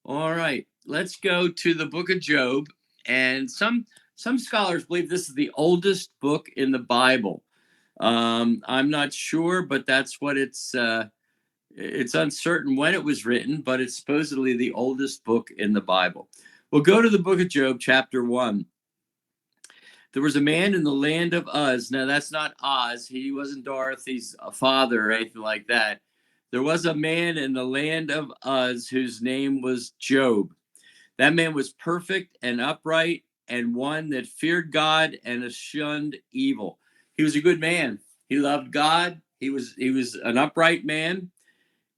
All right, let's go to the book of Job. And some scholars believe this is the oldest book in the Bible. I'm not sure, but that's what it's uncertain when it was written, but it's supposedly the oldest book in the Bible. We'll go to the book of Job, chapter 1. There was a man in the land of Uz. Now, that's not Oz. He wasn't Dorothy's father or anything like that. There was a man in the land of Uz whose name was Job. That man was perfect and upright and one that feared God and shunned evil. He was a good man. He loved God. He was an upright man,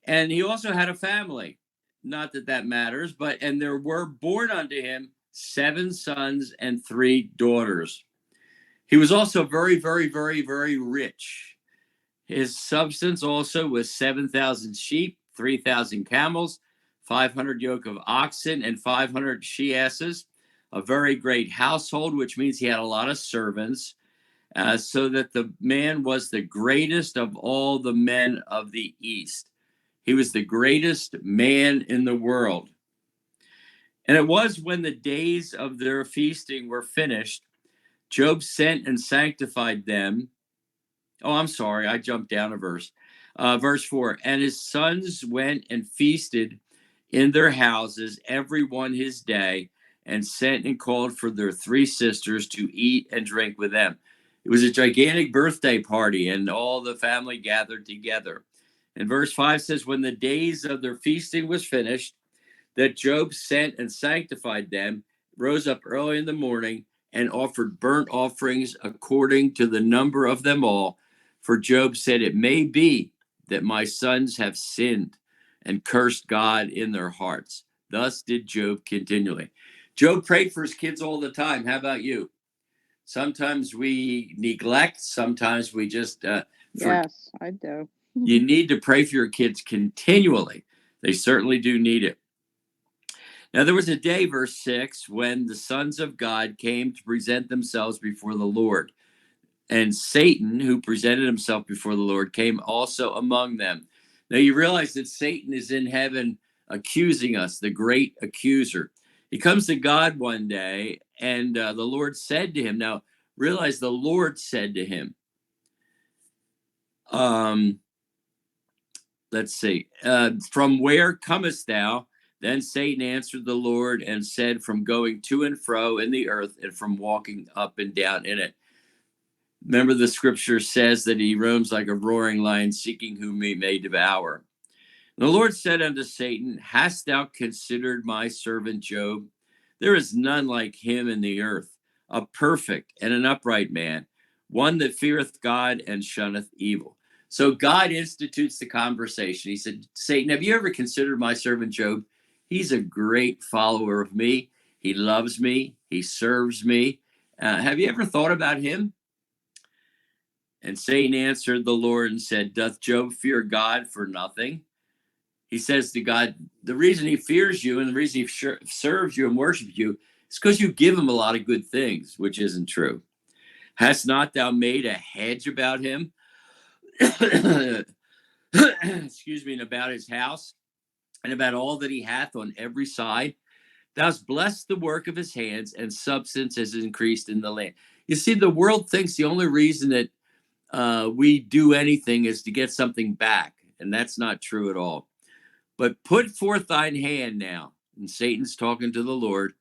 and he also had a family. Not that that matters, but and there were born unto him 7 sons and 3 daughters. He was also very, very, very, very rich. His substance also was 7,000 sheep, 3,000 camels, 500 yoke of oxen, and 500 she asses. A very great household, which means he had a lot of servants, so that the man was the greatest of all the men of the East. He was the greatest man in the world. And it was when the days of their feasting were finished, Job sent and sanctified them. Oh, I'm sorry. I jumped down a verse. Verse 4. And his sons went and feasted in their houses, every one his day, and sent and called for their 3 sisters to eat and drink with them. It was a gigantic birthday party, and all the family gathered together. And verse 5 says, when the days of their feasting was finished, that Job sent and sanctified them, rose up early in the morning, and offered burnt offerings according to the number of them all. For Job said, it may be that my sons have sinned and cursed God in their hearts. Thus did Job continually. Job prayed for his kids all the time. How about you? Sometimes we neglect, sometimes we just Yes, I do. you need to pray for your kids continually. They certainly do need it. Now, there was a day, verse 6, when the sons of God came to present themselves before the Lord. And Satan, who presented himself before the Lord, came also among them. Now, you realize that Satan is in heaven accusing us, the great accuser. He comes to God one day, and the Lord said to him, now, realize the Lord said to him, let's see, from where comest thou? Then Satan answered the Lord and said, from going to and fro in the earth and from walking up and down in it. Remember, the scripture says that he roams like a roaring lion, seeking whom he may devour. And the Lord said unto Satan, hast thou considered my servant Job? There is none like him in the earth, a perfect and an upright man, one that feareth God and shunneth evil. So God institutes the conversation. He said, Satan, have you ever considered my servant Job? He's a great follower of me. He loves me. He serves me. Have you ever thought about him? And Satan answered the Lord and said, doth Job fear God for nothing? He says to God, the reason he fears you and the reason he serves you and worships you is because you give him a lot of good things, which isn't true. Hast not thou made a hedge about him? Excuse me, and about his house and about all that he hath on every side? Thou hast blessed the work of his hands, and substance has increased in the land. You see, the world thinks the only reason that we do anything is to get something back, and that's not true at all. But put forth thine hand now, and Satan's talking to the Lord,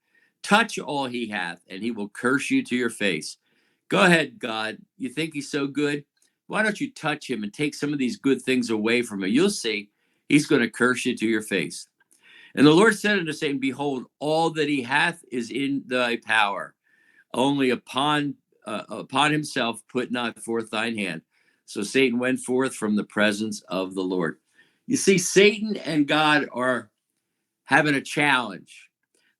touch all he hath, and he will curse you to your face. Go ahead, God. You think he's so good? Why don't you touch him and take some of these good things away from him? You'll see he's going to curse you to your face. And the Lord said unto Satan, behold, all that he hath is in thy power. Only upon himself put not forth thine hand. So Satan went forth from the presence of the Lord. You see, Satan and God are having a challenge.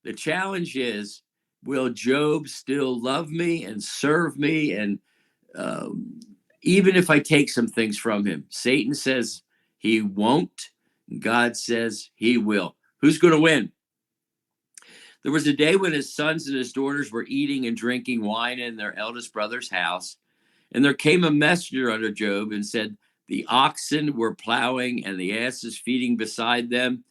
The challenge is, will Job still love me and serve me? And even if I take some things from him, Satan says he won't. God says he will. Who's going to win? There was a day when his sons and his daughters were eating and drinking wine in their eldest brother's house. And there came a messenger unto Job and said, the oxen were plowing and the asses feeding beside them,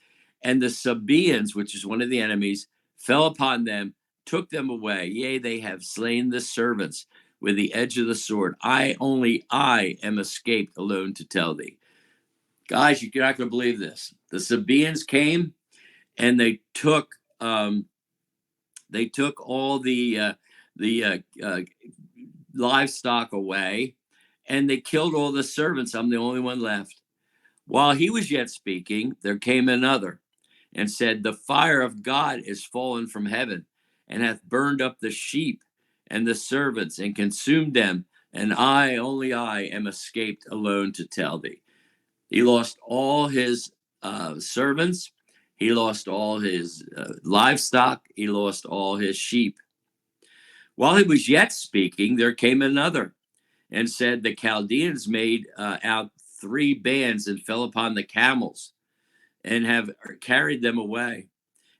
And the Sabaeans, which is one of the enemies, fell upon them, took them away. Yea, they have slain the servants with the edge of the sword. I am escaped alone to tell thee. Guys, you're not going to believe this. The Sabaeans came and they took all the livestock away, and they killed all the servants. I'm the only one left. While he was yet speaking, there came another and said, the fire of God is fallen from heaven and hath burned up the sheep and the servants and consumed them. And only I, am escaped alone to tell thee. He lost all his servants. He lost all his livestock. He lost all his sheep. While he was yet speaking, there came another and said, the Chaldeans made out 3 bands and fell upon the camels and have carried them away.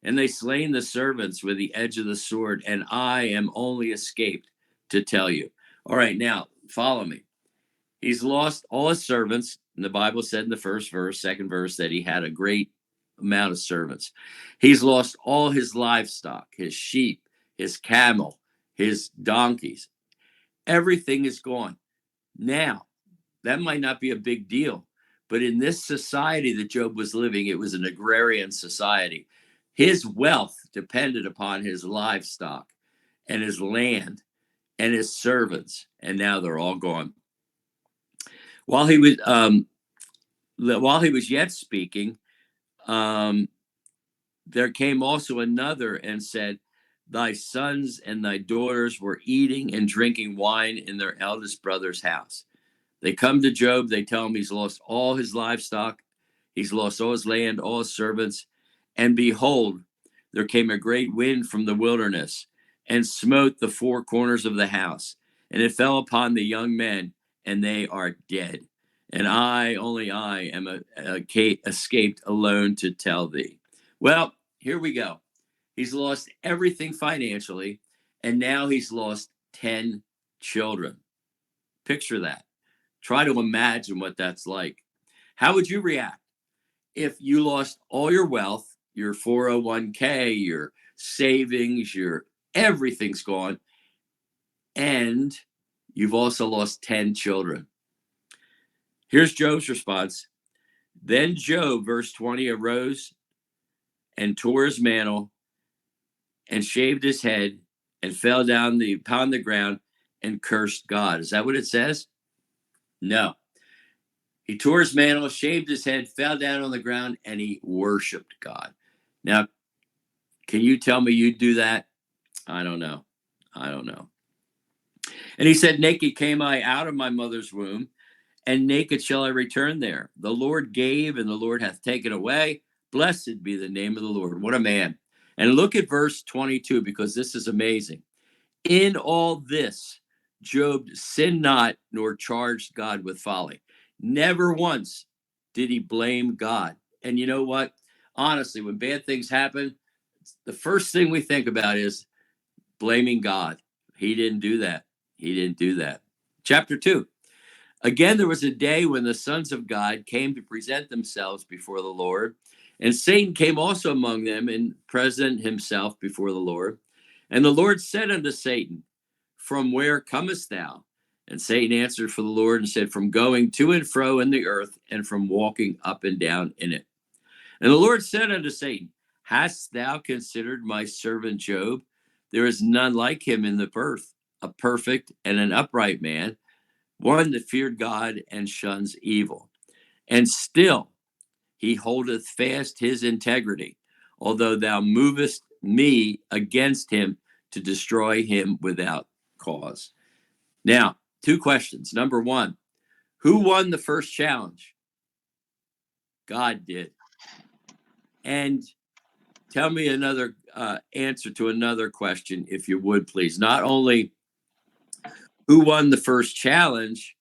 And they slain the servants with the edge of the sword, and I am only escaped to tell you. All right, now follow me. He's lost all his servants. And the Bible said in the first verse, second verse, that he had a great amount of servants. He's lost all his livestock, his sheep, his camel, his donkeys. Everything is gone. Now, that might not be a big deal, but in this society that Job was living, it was an agrarian society. His wealth depended upon his livestock and his land and his servants, and now they're all gone. While he was yet speaking, there came also another and said, thy sons and thy daughters were eating and drinking wine in their eldest brother's house. They come to Job, they tell him he's lost all his livestock, he's lost all his land, all his servants. And behold, there came a great wind from the wilderness and smote the 4 corners of the house. And it fell upon the young men, and they are dead. And only I, am escaped alone to tell thee. Well, here we go. He's lost everything financially, and now he's lost 10 children. Picture that. Try to imagine what that's like. How would you react if you lost all your wealth, your 401k, your savings, your everything's gone, and you've also lost 10 children? Here's Job's response. Then Job, verse 20, arose and tore his mantle and shaved his head and fell down upon the ground and cursed God. Is that what it says? No. He tore his mantle, shaved his head, fell down on the ground, and he worshiped God. Now, can you tell me you'd do that? I don't know. And he said, naked came I out of my mother's womb, and naked shall I return there. The Lord gave, and the Lord hath taken away. Blessed be the name of the Lord. What a man. And look at verse 22, because this is amazing. In all this, Job sinned not, nor charged God with folly. Never once did he blame God. And you know what? Honestly, when bad things happen, the first thing we think about is blaming God. He didn't do that. Chapter 2. Again, there was a day when the sons of God came to present themselves before the Lord, and Satan came also among them and present himself before the Lord. And the Lord said unto Satan, from where comest thou? And Satan answered for the Lord and said, from going to and fro in the earth, and from walking up and down in it. And the Lord said unto Satan, hast thou considered my servant Job? There is none like him in the earth, a perfect and an upright man, one that feared God and shuns evil. And still he holdeth fast his integrity, although thou movest me against him to destroy him without cause. Now, 2 questions. Number 1, who won the first challenge? God did. And tell me another answer to another question, if you would, please. Not only who won the first challenge,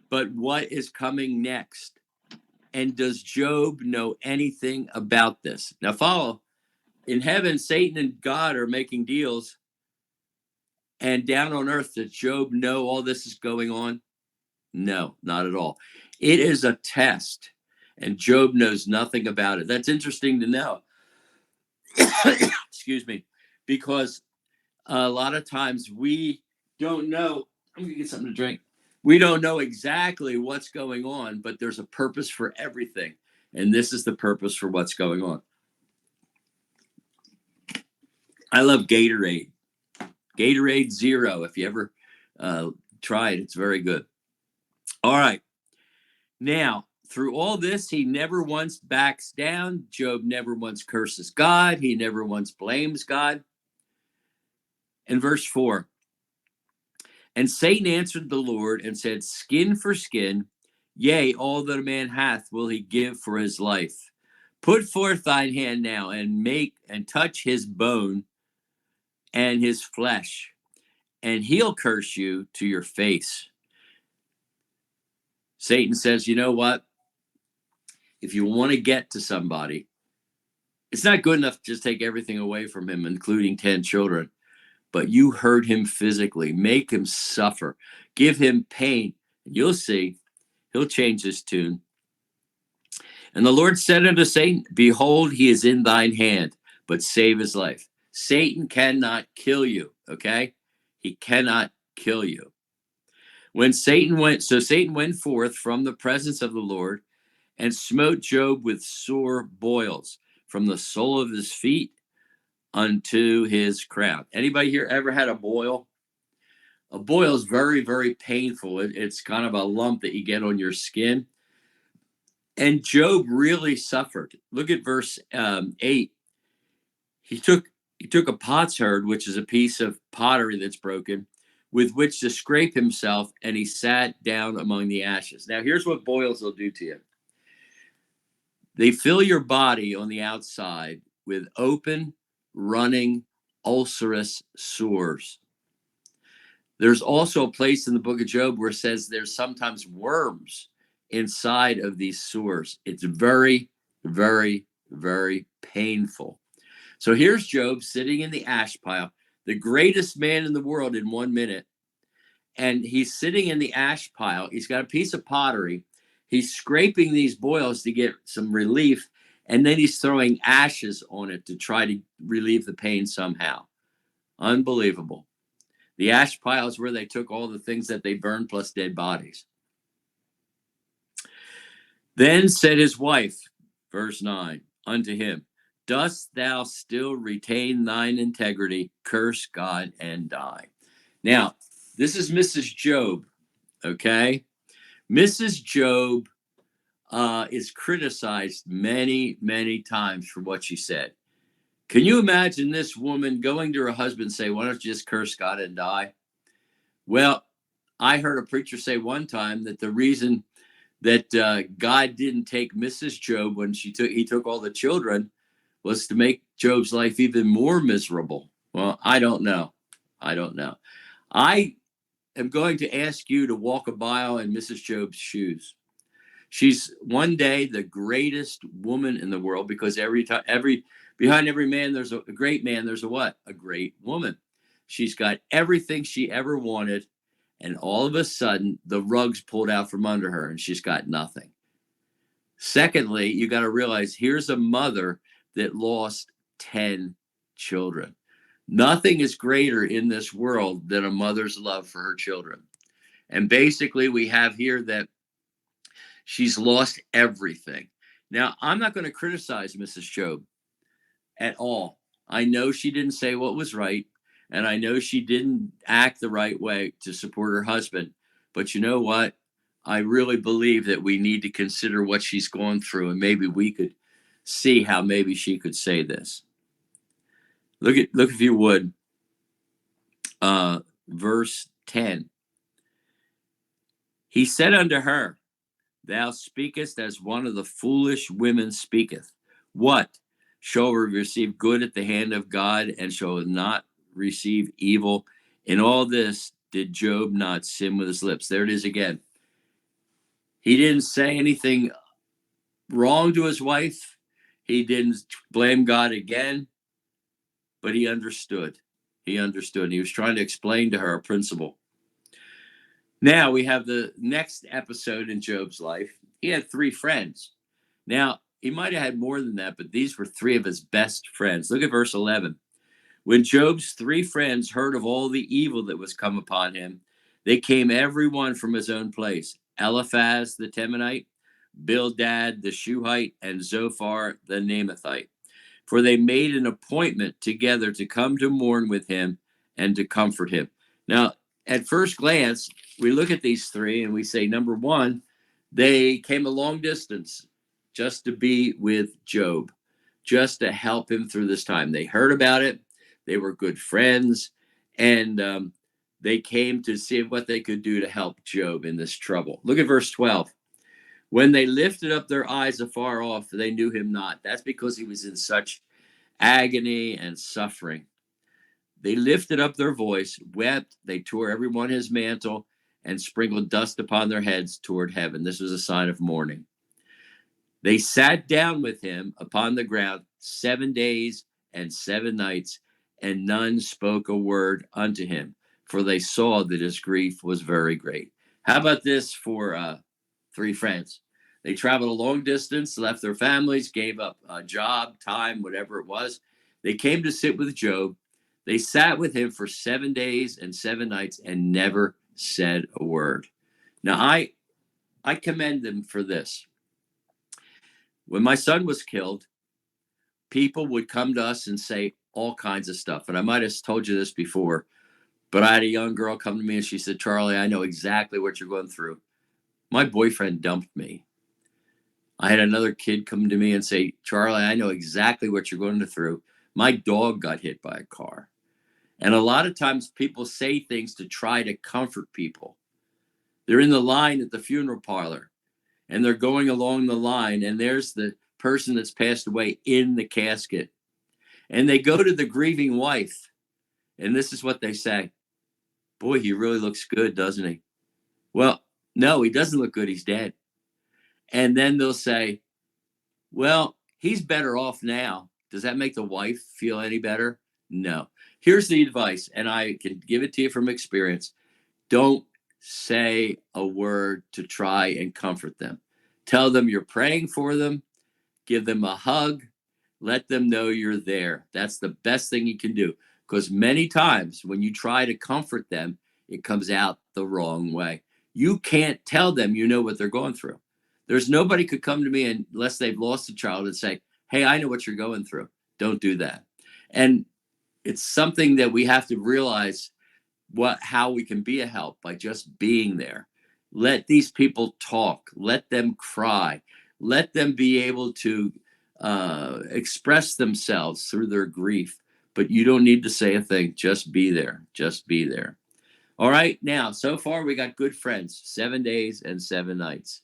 but what is coming next? And does Job know anything about this? Now, follow. In heaven, Satan and God are making deals. And down on earth, does Job know all this is going on? No, not at all. It is a test. and Job knows nothing about it. That's interesting to know. Excuse me, because a lot of times we don't know. I'm gonna get something to drink. We don't know exactly what's going on, but there's a purpose for everything, and this is the purpose for what's going on. I love Gatorade. Gatorade Zero. If you ever try it, it's very good. All right. Now, through all this, he never once backs down. Job never once curses God. He never once blames God. In verse 4, and Satan answered the Lord and said, skin for skin, yea, all that a man hath will he give for his life. Put forth thine hand now and make and touch his bone and his flesh, and he'll curse you to your face. Satan says, you know what? If you want to get to somebody, it's not good enough to just take everything away from him, including 10 children. But you hurt him physically, make him suffer, give him pain, and you'll see he'll change his tune. And the Lord said unto Satan, behold, he is in thine hand, but save his life. Satan cannot kill you, okay? He cannot kill you. Satan went forth from the presence of the Lord and smote Job with sore boils from the sole of his feet unto his crown. Anybody here ever had a boil? A boil is very, very painful. It's kind of a lump that you get on your skin. And Job really suffered. Look at verse 8. He took a potsherd, which is a piece of pottery that's broken, with which to scrape himself, and he sat down among the ashes. Now, here's what boils will do to you. They fill your body on the outside with open, running, ulcerous sores. There's also a place in the book of Job where it says there's sometimes worms inside of these sores. It's very, very, very painful. So here's Job sitting in the ash pile, the greatest man in the world in 1 minute. And he's sitting in the ash pile. He's got a piece of pottery. He's scraping these boils to get some relief. And then he's throwing ashes on it to try to relieve the pain somehow. Unbelievable. The ash pile is where they took all the things that they burned plus dead bodies. Then said his wife, verse 9, unto him, dost thou still retain thine integrity? Curse God and die. Now, this is Mrs. Job, okay? Mrs. Job is criticized many, many times for what she said. Can you imagine this woman going to her husband and say, why don't you just curse God and die? Well, I heard a preacher say one time that the reason that God didn't take Mrs. Job when he took all the children was to make Job's life even more miserable. Well, I don't know. I am going to ask you to walk a mile in Mrs. Job's shoes. She's one day the greatest woman in the world, because behind every man there's a great man, there's a what? A great woman. She's got everything she ever wanted, and all of a sudden the rug's pulled out from under her and she's got nothing. Secondly, you got to realize here's a mother that lost 10 children. Nothing is greater in this world than a mother's love for her children. And basically we have here that she's lost everything. Now, I'm not going to criticize Mrs. Job at all. I know she didn't say what was right, and I know she didn't act the right way to support her husband. But you know what? I really believe that we need to consider what she's gone through, and maybe we could see how maybe she could say this. Look if you would, verse 10. He said unto her, thou speakest as one of the foolish women speaketh. What? Shall we receive good at the hand of God, and shall not receive evil? In all this did Job not sin with his lips. There it is again. He didn't say anything wrong to his wife. He didn't blame God again, but he understood. He understood. He was trying to explain to her a principle. Now we have the next episode in Job's life. He had 3 friends. Now, he might have had more than that, but these were three of his best friends. Look at verse 11. When Job's three friends heard of all the evil that was come upon him, they came every one from his own place: Eliphaz the Temanite, Bildad the Shuhite, and Zophar the Naamathite. For they made an appointment together to come to mourn with him and to comfort him. Now, at first glance, we look at these three and we say, number one, they came a long distance just to be with Job, just to help him through this time. They heard about it, they were good friends, and they came to see what they could do to help Job in this trouble. Look at verse 12. When they lifted up their eyes afar off, they knew him not. That's because he was in such agony and suffering. They lifted up their voice, wept, they tore every one his mantle, and sprinkled dust upon their heads toward heaven. This was a sign of mourning. They sat down with him upon the ground 7 days and 7 nights, and none spoke a word unto him, for they saw that his grief was very great. How about this for three friends? They traveled a long distance, left their families, gave up a job, time, whatever it was. They came to sit with Job. They sat with him for 7 days and 7 nights and never said a word. Now, I commend them for this. When my son was killed, people would come to us and say all kinds of stuff. And I might have told you this before, but I had a young girl come to me and she said, Charlie, I know exactly what you're going through. My boyfriend dumped me. I had another kid come to me and say, Charlie, I know exactly what you're going through. My dog got hit by a car. And a lot of times people say things to try to comfort people. They're in the line at the funeral parlor and they're going along the line, and there's the person that's passed away in the casket. And they go to the grieving wife, and this is what they say: boy, he really looks good, doesn't he? Well, no, he doesn't look good. He's dead. And then they'll say, well, he's better off now. Does that make the wife feel any better? No. Here's the advice, and I can give it to you from experience. Don't say a word to try and comfort them. Tell them you're praying for them. Give them a hug. Let them know you're there. That's the best thing you can do, because many times when you try to comfort them, it comes out the wrong way. You can't tell them you know what they're going through. There's nobody could come to me unless they've lost a child and say, hey, I know what you're going through. Don't do that. And it's something that we have to realize how we can be a help by just being there. Let these people talk. Let them cry. Let them be able to express themselves through their grief. But you don't need to say a thing. Just be there. Just be there. All right. Now, so far we got good friends. 7 days and 7 nights.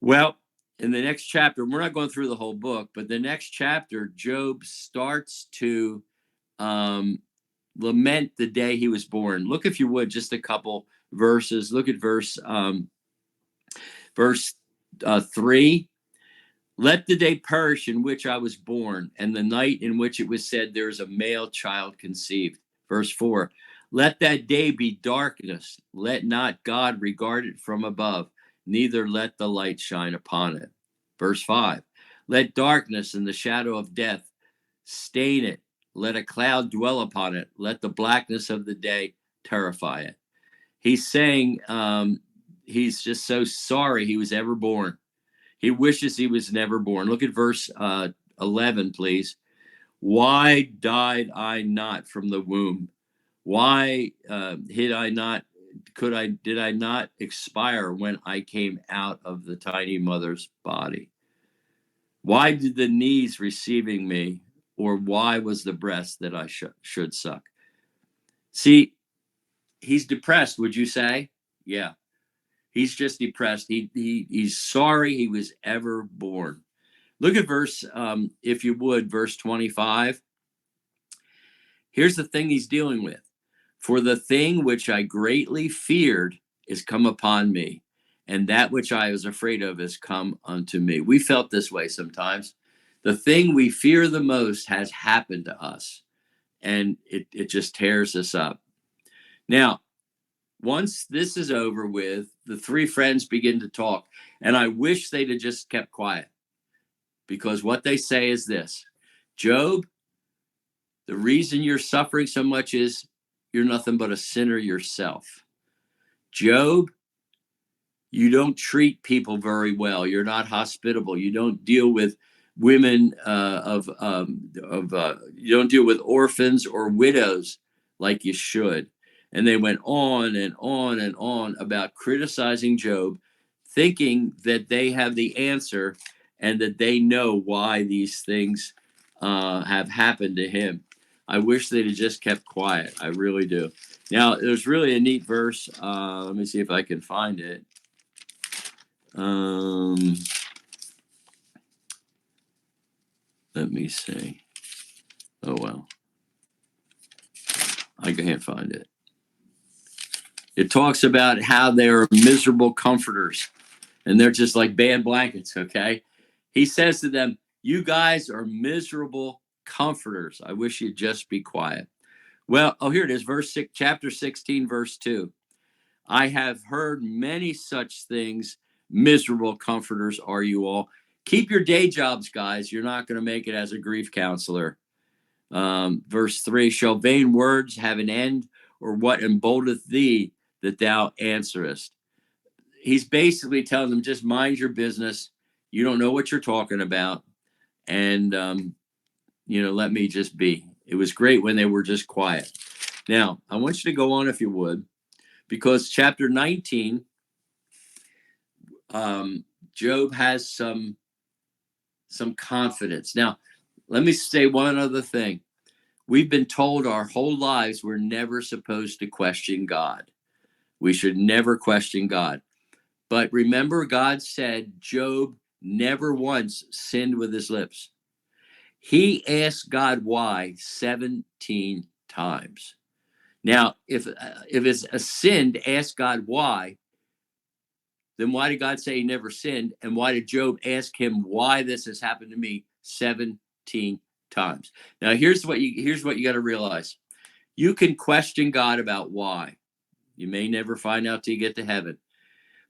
Well, in the next chapter, we're not going through the whole book, but the next chapter, Job starts to lament the day he was born. Look, if you would, just a couple verses. Look at verse 3. Let the day perish in which I was born, and the night in which it was said there is a male child conceived. Verse 4. Let that day be darkness. Let not God regard it from above, neither let the light shine upon it. Verse 5. Let darkness and the shadow of death stain it. Let a cloud dwell upon it. Let the blackness of the day terrify it. He's saying he's just so sorry he was ever born. He wishes he was never born. Look at verse 11, please. Why died I not from the womb? Why did I not expire when I came out of the tiny mother's body? Why did the knees receiving me, or why was the breast that I should suck? See, he's depressed, would you say? Yeah, he's just depressed. He's sorry he was ever born. Look at verse, if you would, verse 25. Here's the thing he's dealing with. For the thing which I greatly feared is come upon me, and that which I was afraid of is come unto me. We felt this way sometimes. The thing we fear the most has happened to us, and it just tears us up. Now, once this is over with, the three friends begin to talk. And I wish they'd have just kept quiet, because what they say is this: Job, the reason you're suffering so much is you're nothing but a sinner yourself. Job, you don't treat people very well. You're not hospitable. You don't deal with women you don't deal with orphans or widows like you should. And they went on and on and on about criticizing Job, thinking that they have the answer and that they know why these things have happened to him. I wish they'd have just kept quiet. I really do. Now, there's really a neat verse. Let me see if I can find it. Let me see. Oh, well. I can't find it. It talks about how they're miserable comforters, and they're just like bad blankets, okay? He says to them, you guys are miserable comforters. I wish you'd just be quiet. Well, here it is, chapter 16, verse 2. I have heard many such things. Miserable comforters are you all. Keep your day jobs, guys. You're not going to make it as a grief counselor. Verse 3, shall vain words have an end, or what emboldeneth thee that thou answerest? He's basically telling them, just mind your business. You don't know what you're talking about. And, let me just be. It was great when they were just quiet. Now, I want you to go on, if you would, because chapter 19, Job has some confidence. Now, let me say one other thing. We've been told our whole lives we're never supposed to question God. We should never question God. But remember, God said Job never once sinned with his lips. He asked God why 17 times. Now, if it's a sin to ask God why, then why did God say he never sinned? And why did Job ask him why this has happened to me 17 times? Now, here's what you got to realize. You can question God about why. You may never find out till you get to heaven.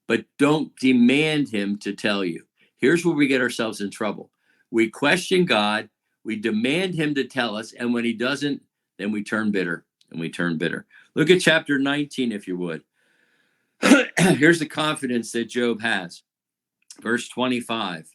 But don't demand him to tell you. Here's where we get ourselves in trouble. We question God, we demand him to tell us, and when he doesn't, then we turn bitter, and we turn bitter. Look at chapter 19, if you would. Here's the confidence that Job has. Verse 25.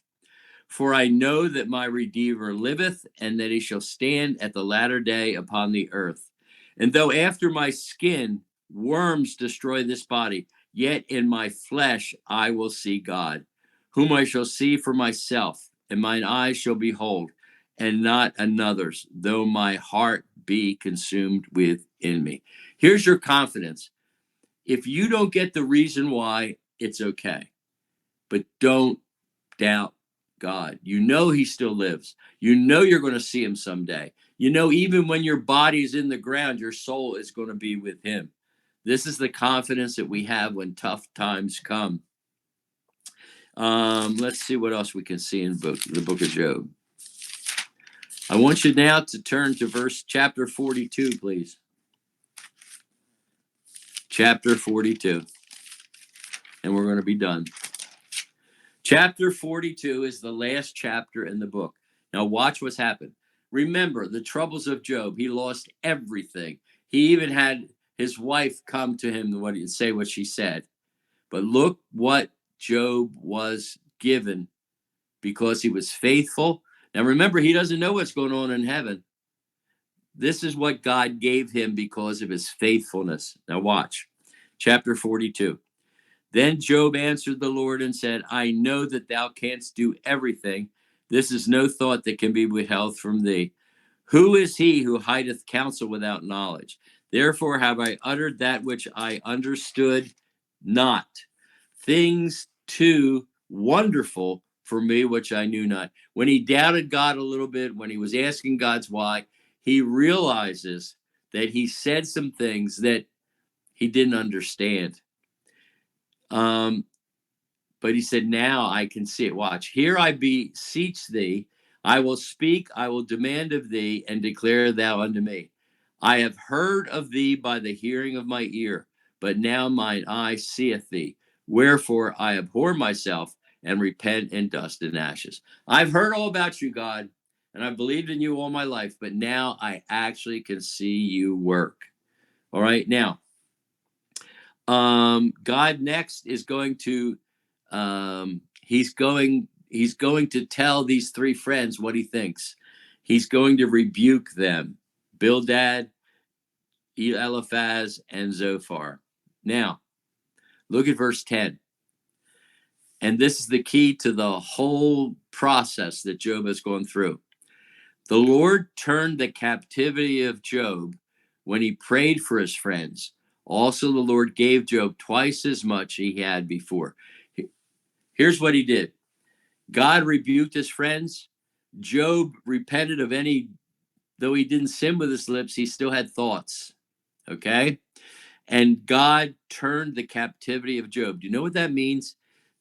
For I know that my Redeemer liveth, and that he shall stand at the latter day upon the earth. And though after my skin worms destroy this body, yet in my flesh I will see God, whom I shall see for myself, and mine eyes shall behold, and not another's, though my heart be consumed within me. Here's your confidence. If you don't get the reason why, it's okay. But don't doubt God. You know he still lives. You know you're going to see him someday. You know, even when your body is in the ground, your soul is going to be with him. This is the confidence that we have when tough times come. Let's see what else we can see in the book of Job. I want you now to turn to chapter 42, please. Chapter 42. And we're going to be done. Chapter 42 is the last chapter in the book. Now watch what's happened. Remember the troubles of Job. He lost everything. He even had his wife come to him and say what she said. But look what Job was given because he was faithful. Now remember, he doesn't know what's going on in heaven. This is what God gave him because of his faithfulness. Now watch. Chapter 42. Then Job answered the Lord and said, I know that thou canst do everything. This is no thought that can be withheld from thee. Who is he who hideth counsel without knowledge? Therefore have I uttered that which I understood not. Things too wonderful for me, which I knew not. When he doubted God a little bit, when he was asking God's why, he realizes that he said some things that he didn't understand. But he said, now I can see it. Watch. Here I beseech thee. I will speak. I will demand of thee and declare thou unto me. I have heard of thee by the hearing of my ear, but now mine eye seeth thee. Wherefore I abhor myself and repent in dust and ashes. I've heard all about you, God, and I've believed in you all my life, but now I actually can see you work. All right, now, God next is going to, he's going to tell these three friends what he thinks. He's going to rebuke them, Bildad, Eliphaz, and Zophar. Now, look at verse 10. And this is the key to the whole process that Job has gone through. The Lord turned the captivity of Job when he prayed for his friends. Also, the Lord gave Job twice as much he had before. Here's what he did. God rebuked his friends. Job repented of any, though he didn't sin with his lips, he still had thoughts. Okay? And God turned the captivity of Job. Do you know what that means?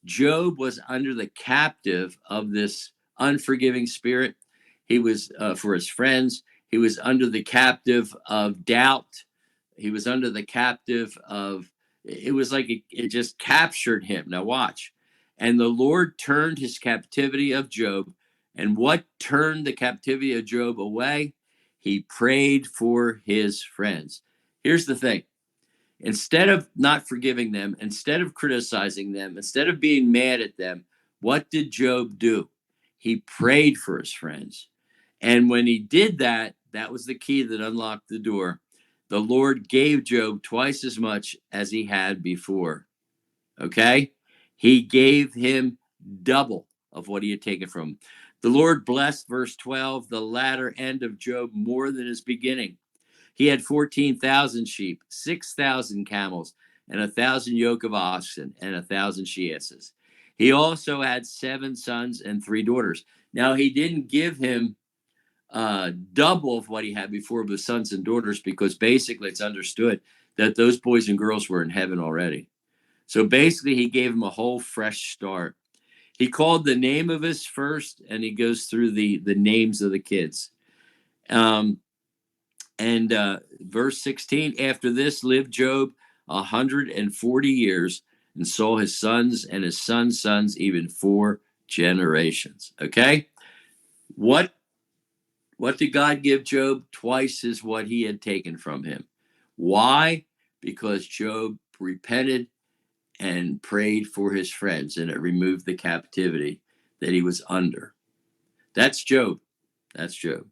Job was under the captive of this unforgiving spirit. He was, for his friends, he was under the captive of doubt. He was under the captive of, it was like it just captured him. Now, watch. And the Lord turned his captivity of Job. And what turned the captivity of Job away? He prayed for his friends. Here's the thing. Instead of not forgiving them, instead of criticizing them, instead of being mad at them, what did Job do? He prayed for his friends. And when he did that, that was the key that unlocked the door. The Lord gave Job twice as much as he had before. Okay? He gave him double of what he had taken from him. The Lord blessed, verse 12, the latter end of Job more than his beginning. He had 14,000 sheep, 6,000 camels, and 1,000 yoke of oxen, and 1,000 she asses. He also had 7 sons and 3 daughters. Now, he didn't give him double of what he had before with sons and daughters, because basically it's understood that those boys and girls were in heaven already. So basically, he gave him a whole fresh start. He called the name of his first, and he goes through the names of the kids. Verse 16, after this lived Job 140 years and saw his sons and his sons' sons, even 4 generations. Okay? What did God give Job? Twice as what he had taken from him. Why? Because Job repented and prayed for his friends, and it removed the captivity that he was under. That's Job. That's Job.